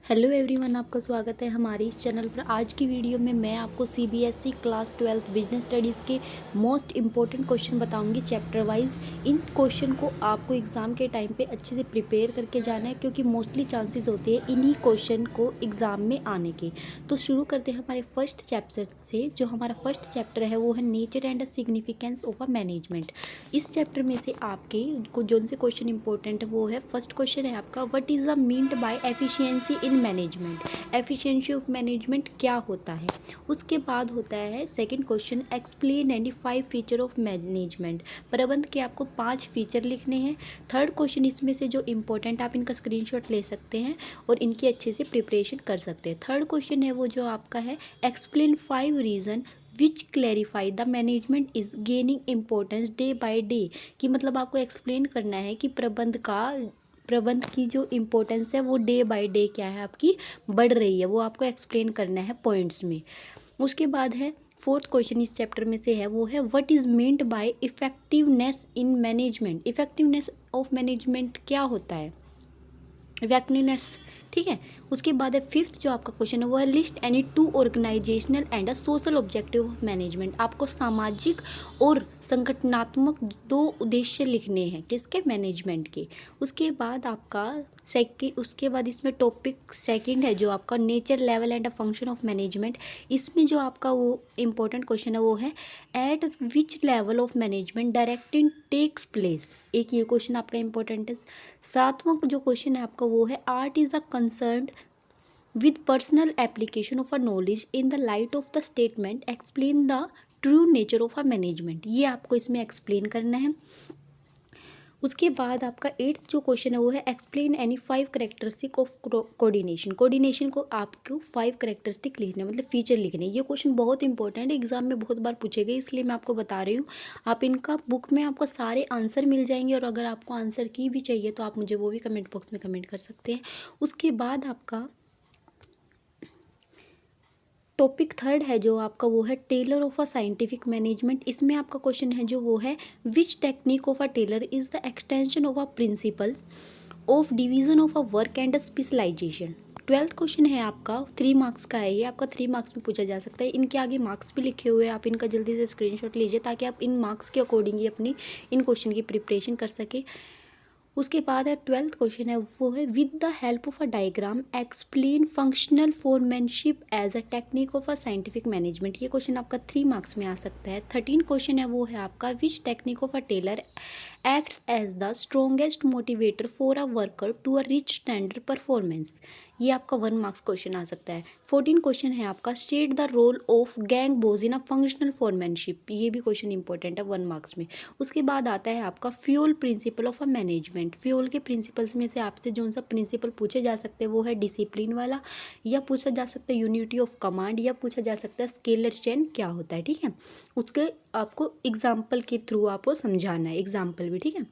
Hello everyone, आपका स्वागत है हमारे इस चैनल पर। आज की वीडियो में मैं आपको सीबीएसई क्लास 12 बिजनेस स्टडीज़ के मोस्ट इम्पॉर्टेंट क्वेश्चन बताऊंगी चैप्टर वाइज। इन क्वेश्चन को आपको एग्ज़ाम के टाइम पे अच्छे से प्रिपेयर करके जाना है, क्योंकि मोस्टली चांसेस होते हैं इन्हीं क्वेश्चन को एग्ज़ाम में आने के। तो शुरू करते हैं हमारे फर्स्ट चैप्टर से। जो हमारा फर्स्ट चैप्टर है वो है nature and the significance of a management. इस चैप्टर में से आपके जो से क्वेश्चन इंपॉर्टेंट है वो है, फर्स्ट क्वेश्चन है आपका, what is a meant bye efficiency in management. Efficiency of management क्या होता है। उसके बाद होता है second question, explain and 5 feature of management. प्रबंध के आपको 5 फीचर लिखने हैं। थर्ड क्वेश्चन इसमें से जो इंपॉर्टेंट, आप इनका स्क्रीनशॉट ले सकते हैं और इनकी अच्छे से प्रिपरेशन कर सकते हैं। थर्ड क्वेश्चन है वो जो आपका है, explain 5 reason which clarify the management is gaining importance day by day. कि मतलब आपको एक्सप्लेन करना है कि प्रबंध की जो इम्पोर्टेंस है वो डे बाय डे क्या है आपकी बढ़ रही है, वो आपको एक्सप्लेन करना है पॉइंट्स में। उसके बाद है फोर्थ क्वेश्चन इस चैप्टर में से है वो है, what is meant bye effectiveness in management. Effectiveness of management क्या होता है, इफेक्टिवनेस, ठीक है। उसके बाद है फिफ्थ जो आपका क्वेश्चन है वो है, list any 2 organisational and a social objective of management. आपको सामाजिक और संगठनात्मक 2 उद्देश्य लिखने हैं, किसके, मैनेजमेंट के। उसके बाद आपका उसके बाद इसमें टॉपिक सेकंड है जो आपका, nature level and a function of management. इसमें जो आपका वो इंपॉर्टेंट क्वेश्चन है वो है, at which level of management directing takes place. एक ये क्वेश्चन आपका इंपॉर्टेंट है। सातवां जो क्वेश्चन है आपका वो है, art is a concern with personal application of a knowledge in the light of the statement explain the true nature of a management. ये आपको इसमें एक्सप्लेन करना है। उसके बाद आपका 8th जो क्वेश्चन है वो है, explain any 5 characteristic of coordination. Coordination को आपको 5 करेक्टरिस्टिक लिखने मतलब फीचर लिखने। ये क्वेश्चन बहुत इंपॉर्टेंट है, एग्जाम में बहुत बार पूछे गए, इसलिए मैं आपको बता रही हूँ। आप इनका बुक में आपको सारे आंसर मिल जाएंगे, और अगर आपको आंसर की भी चाहिए तो आप मुझे वो भी कमेंट बॉक्स में कमेंट कर सकते हैं। उसके बाद आपका टॉपिक थर्ड है जो आपका वो है, Taylor of a scientific management. इसमें आपका क्वेश्चन है जो वो है, which technique of a Taylor is the extension of a principle of division of a work and specialisation. 12th question है आपका, 3 मार्क्स का है ये, आपका 3 मार्क्स में पूछा जा सकता है। इनके आगे मार्क्स भी लिखे हुए हैं, आप इनका जल्दी से स्क्रीनशॉट लीजिए ताकि आप इन मार्क्स के अकॉर्डिंग ही अपनी इन क्वेश्चन की प्रिपरेशन कर सके। उसके बाद है 12th क्वेश्चन है वो है, with the help of a diagram explain functional foremanship as a technique of a scientific management. ये क्वेश्चन आपका 3 मार्क्स में आ सकता है। 13 क्वेश्चन है वो है आपका, which technique of a Taylor acts as the strongest motivator for a worker to a reach standard performance. ये आपका 1 मार्क्स क्वेश्चन आ सकता है। 14 क्वेश्चन है आपका, state the role of gang bosses in a functional foremanship. ये भी question important है 1 marks में। उसके बाद आता है आपका, fuel principle of a management. Fuel के प्रिंसिपल्स में से आपसे जो सा प्रिंसिपल पूछे जा सकते हैं वो है डिसिप्लिन वाला, या पूछा जा सकता है यूनिटी ऑफ कमांड, या पूछा जा सकता है स्केलर चेन क्या होता है, ठीक है। उसके आपको एग्जाम्पल के थ्रू आपको समझाना है, एग्जाम्पल भी, ठीक है।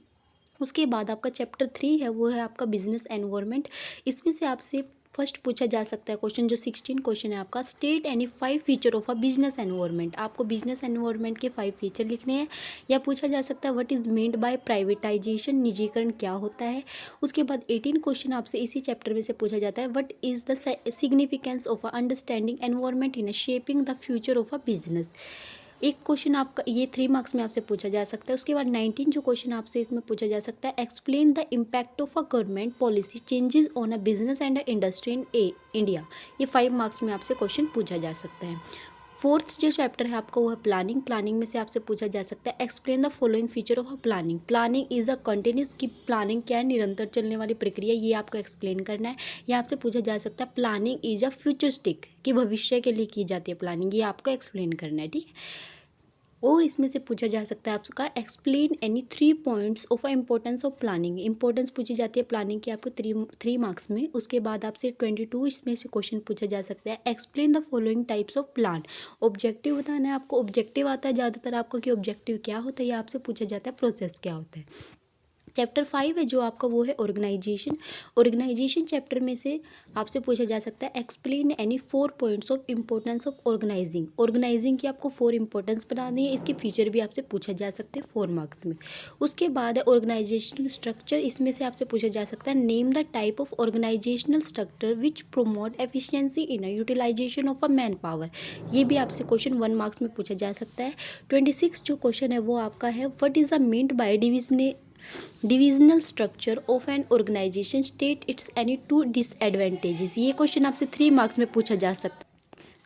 उसके बाद आपका चैप्टर 3 है वो है आपका, बिजनेस एनवायरनमेंट। इसमें से आपसे फर्स्ट पूछा जा सकता है क्वेश्चन, जो 16 क्वेश्चन है आपका, state any 5 feature of a business environment. आपको बिजनेस एनवायरनमेंट के 5 फीचर लिखने हैं। या पूछा जा सकता है, what is meant bye privatisation, निजीकरण क्या होता है। उसके बाद 18 क्वेश्चन आपसे इसी चैप्टर में से पूछा जाता है, what is the significance of a understanding environment in a shaping the future of a business. एक क्वेश्चन आपका ये 3 मार्क्स में आपसे पूछा जा सकता है। उसके बाद 19 जो क्वेश्चन आपसे इसमें पूछा जा सकता है, explain the impact of a government policy changes on a business and industry in India. ये 5 मार्क्स में आपसे क्वेश्चन पूछा जा सकता है। फोर्थ जो चैप्टर है आपका वो है प्लानिंग। प्लानिंग में से आपसे पूछा जा सकता है, explain the following feature of a planning. Planning is a continuous, की प्लानिंग क्या है, निरंतर चलने वाली प्रक्रिया, ये आपको एक्सप्लेन करना है। या आपसे पूछा जा सकता है, प्लानिंग इज अ फ्यूचरिस्टिक, कि भविष्य के लिए की जाती है प्लानिंग, ये आपको एक्सप्लेन करना है, ठीक है। और इसमें से पूछा जा सकता है आपका, explain any 3 points of importance of planning. Importance पूछी जाती है प्लानिंग की आपको 3 मार्क्स में। उसके बाद आपसे 22 इसमें से क्वेश्चन पूछा जा सकता है, explain the following types of plan. Objective बताना है आपको, ऑब्जेक्टिव आता है ज़्यादातर आपको कि ऑब्जेक्टिव क्या होता है, या आपसे पूछा जाता है प्रोसेस क्या होता है। चैप्टर 5 है जो आपका वो है ऑर्गेनाइजेशन। ऑर्गेनाइजेशन चैप्टर में से आपसे पूछा जा सकता है explain any 4 points of importance of organising. Organising की आपको 4 इंपॉर्टेंस बनानी है, इसके फीचर भी आपसे पूछा जा सकते हैं 4 मार्क्स में। उसके बाद है ऑर्गेनाइजेशनल स्ट्रक्चर, इसमें से आपसे पूछा जा सकता है name the type of organisational structure which promote efficiency in utilisation of a man power. ये भी आपसे क्वेश्चन 1 मार्क्स में पूछा जा सकता है। 26 जो क्वेश्चन है वो आपका है what is a meant by divisional structure of an organisation state its any two disadvantages. ये क्वेश्चन आपसे 3 मार्क्स में पूछा जा सकता है।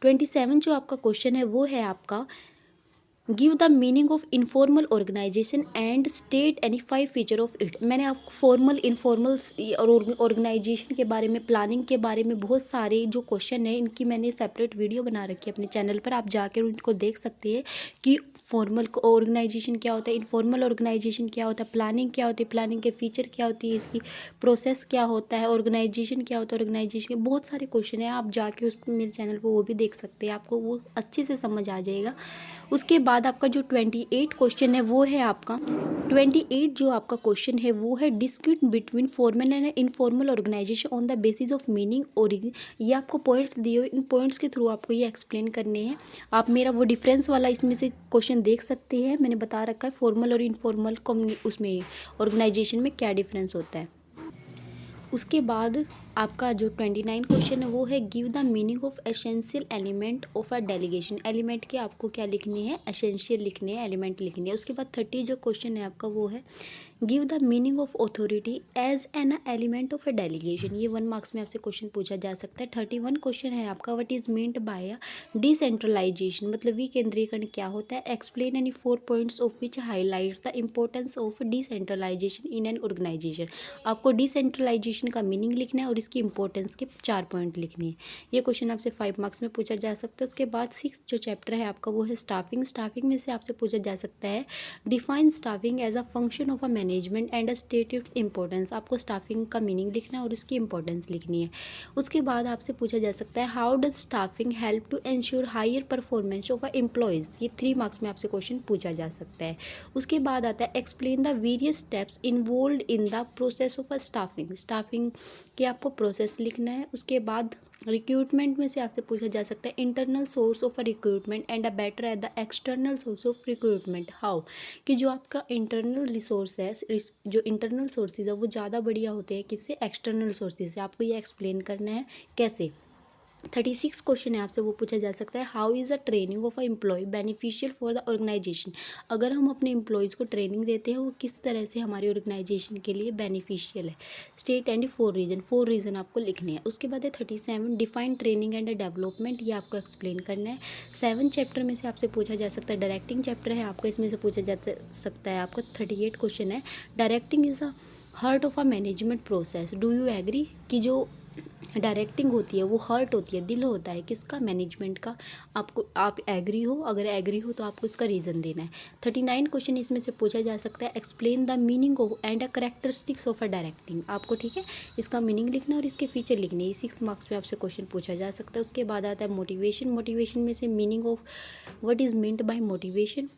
27 जो आपका क्वेश्चन है वो है आपका give the meaning of informal organisation and state any 5 feature of it. मैंने आपको फॉर्मल इनफॉर्मल और ऑर्गेनाइजेशन के बारे में, प्लानिंग के बारे में बहुत सारे जो क्वेश्चन है इनकी मैंने सेपरेट वीडियो बना रखी है अपने चैनल पर, आप जाकर उनको देख सकते हैं कि फॉर्मल ऑर्गेनाइजेशन क्या होता है, इनफॉर्मल ऑर्गेनाइजेशन क्या होता है, प्लानिंग क्या होती है, प्लानिंग के फीचर क्या होती है, इसकी प्रोसेस क्या होता है, ऑर्गेनाइजेशन क्या होता है, ऑर्गेनाइजेशन के बहुत सारे क्वेश्चन हैं, आप जाके उस मेरे चैनल पर वो भी देख सकते हैं, आपको वो अच्छे से समझ आ जाएगा। उसके बाद आपका जो 28 क्वेश्चन है वो है आपका 28 जो आपका क्वेश्चन है वो है discrete between formal and informal organisation on the basis of meaning और ये आपको पॉइंट्स दिए हुए, इन पॉइंट्स के थ्रू आपको ये एक्सप्लेन करने हैं। आप मेरा वो डिफरेंस वाला इसमें से क्वेश्चन देख सकते हैं, मैंने बता रखा है फॉर्मल और इनफॉर्मल उसमें ऑर्गेनाइजेशन में क्या डिफरेंस होता है। उसके बाद आपका जो 29 क्वेश्चन है वो है give the meaning of essential element of a delegation. Element के आपको क्या लिखने हैं, एसेंशियल लिखने हैं, एलिमेंट लिखने हैं। उसके बाद 30 जो क्वेश्चन है आपका वो है give the meaning of authority as an element of a delegation. ये 1 मार्क्स में आपसे क्वेश्चन पूछा जा सकता है। 31 क्वेश्चन है आपका what is meant by decentralisation, मतलब विकेंद्रीकरण क्या होता है। Explain any 4 points of which highlight the importance of decentralisation in an organisation. आपको डिसेंट्रलाइजेशन का मीनिंग लिखना है और इसकी इंपॉर्टेंस के 4 पॉइंट लिखने हैं। ये क्वेश्चन आपसे 5 मार्क्स में पूछा जा सकता है। उसके बाद 6 जो चैप्टर है आपका वो है स्टाफिंग। स्टाफिंग में से आपसे पूछा जा सकता है define staffing as a function of a management and state its importance. आपको स्टाफिंग का मीनिंग लिखना है और इसकी इंपॉर्टेंस लिखनी है। उसके बाद आपसे पूछा जा सकता है how does staffing help to ensure higher performance of a employees. ये 3 मार्क्स में आपसे क्वेश्चन पूछा जा सकता है। उसके बाद आता है explain the various steps involve in the process of a staffing. Staffing के आपको प्रोसेस लिखना है। उसके बाद रिक्रूटमेंट में से आपसे पूछा जा सकता है internal source of a recruitment and a better at the external source of recruitment how. कि जो आपका इंटरनल रिसोर्स है, जो इंटरनल सोर्सेज है वो ज़्यादा बढ़िया होते हैं किससे, एक्सटर्नल सोर्सेज से। आपको ये एक्सप्लेन करना है कैसे। 36 क्वेश्चन है आपसे वो पूछा जा सकता है how is a training of a employee beneficial for the organisation. अगर हम अपने एम्प्लॉयज़ को ट्रेनिंग देते हैं वो किस तरह से हमारी ऑर्गेनाइजेशन के लिए बेनिफिशियल है। स्टेट एंड 4 रीज़न आपको लिखने हैं। उसके बाद है 37 डिफाइन ट्रेनिंग एंड डेवलपमेंट, ये आपको एक्सप्लेन करना है। 7 चैप्टर में से आपसे पूछा जा सकता है डायरेक्टिंग चैप्टर है आपका, इसमें से पूछा जा सकता है आपका 38 क्वेश्चन है directing is a heart of a management process do you agree. कि जो डायरेक्टिंग होती है वो हर्ट होती है, दिल होता है किसका, मैनेजमेंट का। आपको आप एग्री हो, अगर एग्री हो तो आपको इसका रीज़न देना है। 39 क्वेश्चन इसमें से पूछा जा सकता है explain the meaning of and a characteristics of a directing. आपको ठीक है इसका मीनिंग लिखना है और इसके फीचर लिखने हैं। 6 मार्क्स में आपसे क्वेश्चन पूछा जा सकता है। उसके बाद आता है मोटिवेशन। मोटिवेशन में से meaning of what is meant by motivation.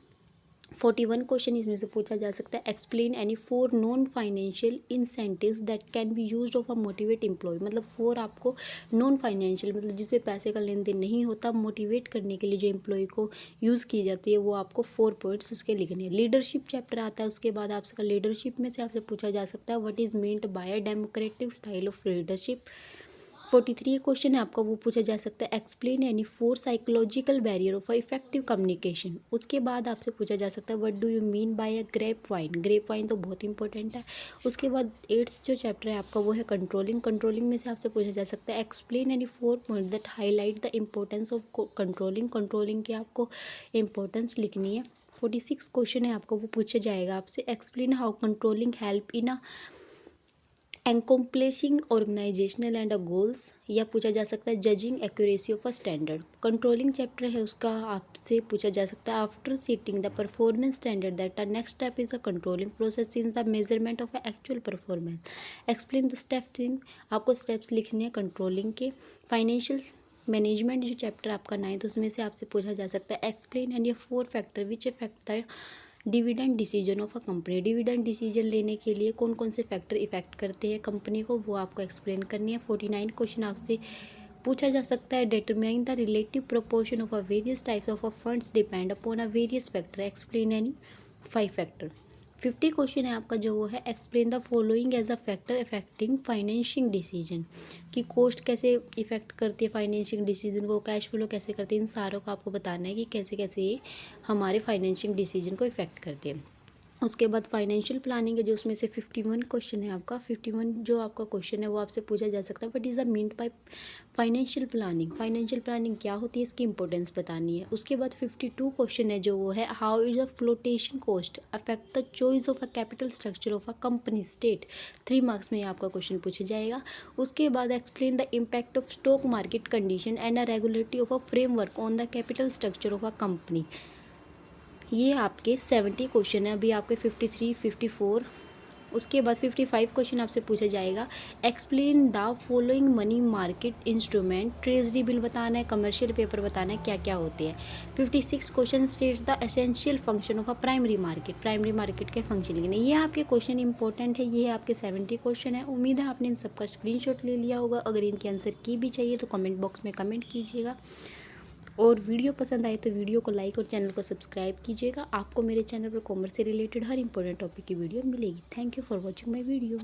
41 question इसमें से पूछा जा सकता है explain any 4 non financial incentives that can be used of a motivate employee. मतलब 4 आपको नॉन फाइनेंशियल, मतलब जिसमें पैसे का लेन देन नहीं होता, मोटिवेट करने के लिए जो एम्प्लॉय को यूज़ की जाती है वो आपको 4 पॉइंट्स उसके लिखने हैं। लीडरशिप चैप्टर आता है। उसके बाद आपका लीडरशिप में से आपसे पूछा जा सकता है what is meant by democratic style of leadership. 43 question है आपका वो पूछा जा सकता है explain any 4 psychological barrier of effective communication. उसके बाद आपसे पूछा जा सकता है what do you mean by a grapevine. Grapevine तो बहुत इंपॉर्टेंट है। उसके बाद 8th जो चैप्टर है आपका वो है कंट्रोलिंग। कंट्रोलिंग में से आपसे पूछा जा सकता है explain any 4 point that highlight the importance of controlling. Controlling की आपको इंपॉर्टेंस लिखनी है। 46 क्वेश्चन है आपको वो पूछा जाएगा आपसे explain how controlling help in a accomplishing organisational and goals, या पूछा जा सकता है judging accuracy of a standard. Controlling chapter है उसका आपसे पूछा जा सकता है after setting the performance standard that next step is the controlling process in the measurement of actual performance. Explain the steps in, आपको स्टेप्स लिखने हैं कंट्रोलिंग के। फाइनेंशियल मैनेजमेंट जो चैप्टर आपका 9th उसमें से आपसे पूछा जा सकता है explain and 4 factor which affect the dividend decision of a company, dividend decision लेने के लिए कौन कौन से फैक्टर इफेक्ट करते हैं कंपनी को, वो आपको एक्सप्लेन करनी है। 49 क्वेश्चन आपसे पूछा जा सकता है। Determine the relative proportion of a various types of a funds depend upon a various factor, explain any 5 factor. 50 question है आपका जो वो है explain the following as a factor affecting financing decision, कि कॉस्ट कैसे इफेक्ट करती है financing decision को, कैश फ्लो कैसे करती है, इन सारों को आपको बताना है कि कैसे कैसे ये हमारे फाइनेंशिंग डिसीजन को इफेक्ट करते हैं। उसके बाद फाइनेंशियल प्लानिंग है जो उसमें से 51 क्वेश्चन है आपका। 51 जो आपका क्वेश्चन है वो आपसे पूछा जा सकता है, but is a meant by financial planning, financial planning क्या होती है इसकी इंपॉर्टेंस बतानी है। उसके बाद 52 क्वेश्चन है जो वो है how is a flotation cost affect the choice of a capital structure of a company state, 3 marks में आपका क्वेश्चन पूछा जाएगा। उसके बाद explain the impact of stock market condition and a regulatory of a framework on the capital structure of a company, ये आपके 70 question है। अभी आपके 53, 54, उसके बाद 55 क्वेश्चन आपसे पूछा जाएगा। Explain the following money market instrument, treasury bill बताना है, कमर्शियल पेपर बताना है क्या क्या होते हैं। 56 question states the essential function of a primary market, primary market के फंक्शन लिखने। ये आपके क्वेश्चन इंपॉर्टेंट है, ये आपके 70 क्वेश्चन है। उम्मीद है आपने इन सबका स्क्रीनशॉट ले लिया होगा। अगर इनके आंसर की भी चाहिए तो कमेंट बॉक्स में कमेंट कीजिएगा, और वीडियो पसंद आए तो वीडियो को लाइक और चैनल को सब्सक्राइब कीजिएगा। आपको मेरे चैनल पर कॉमर्स से रिलेटेड हर इंपॉर्टेंट टॉपिक की वीडियो मिलेगी। Thank you for watching my video.